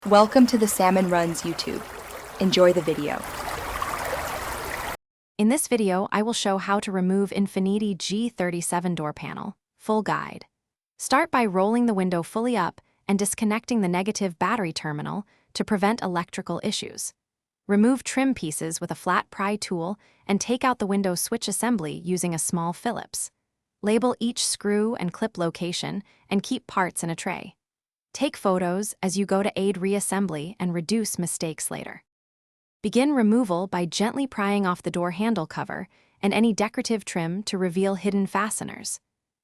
Welcome to the Salmon Runs YouTube. Enjoy the video. In this video, I will show how to remove Infiniti G37 door panel. Full guide. Start by rolling the window fully up and disconnecting the negative battery terminal to prevent electrical issues. Remove trim pieces with a flat pry tool and take out the window switch assembly using a small Phillips. Label each screw and clip location and keep parts in a tray. Take photos as you go to aid reassembly and reduce mistakes later. Begin removal by gently prying off the door handle cover and any decorative trim to reveal hidden fasteners.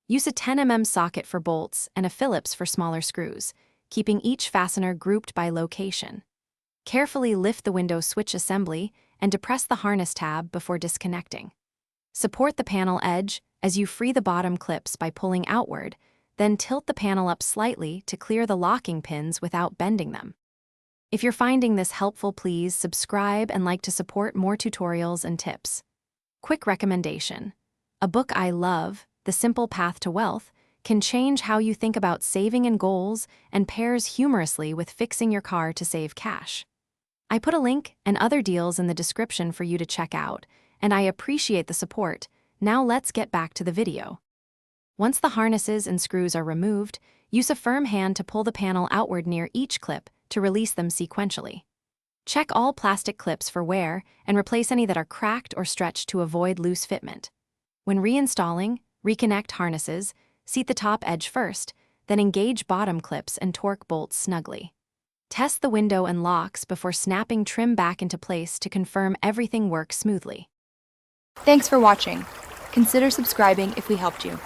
Use a 10 mm socket for bolts and a Phillips for smaller screws, keeping each fastener grouped by location. Carefully lift the window switch assembly and depress the harness tab before disconnecting. Support the panel edge as you free the bottom clips by pulling outward, then tilt the panel up slightly to clear the locking pins without bending them. If you're finding this helpful, please subscribe and like to support more tutorials and tips. Quick recommendation. A book I love, The Simple Path to Wealth, can change how you think about saving and goals and pairs humorously with fixing your car to save cash. I put a link and other deals in the description for you to check out, and I appreciate the support. Now let's get back to the video. Once the harnesses and screws are removed, use a firm hand to pull the panel outward near each clip to release them sequentially. Check all plastic clips for wear and replace any that are cracked or stretched to avoid loose fitment. When reinstalling, reconnect harnesses, seat the top edge first, then engage bottom clips and torque bolts snugly. Test the window and locks before snapping trim back into place to confirm everything works smoothly. Thanks for watching. Consider subscribing if we helped you.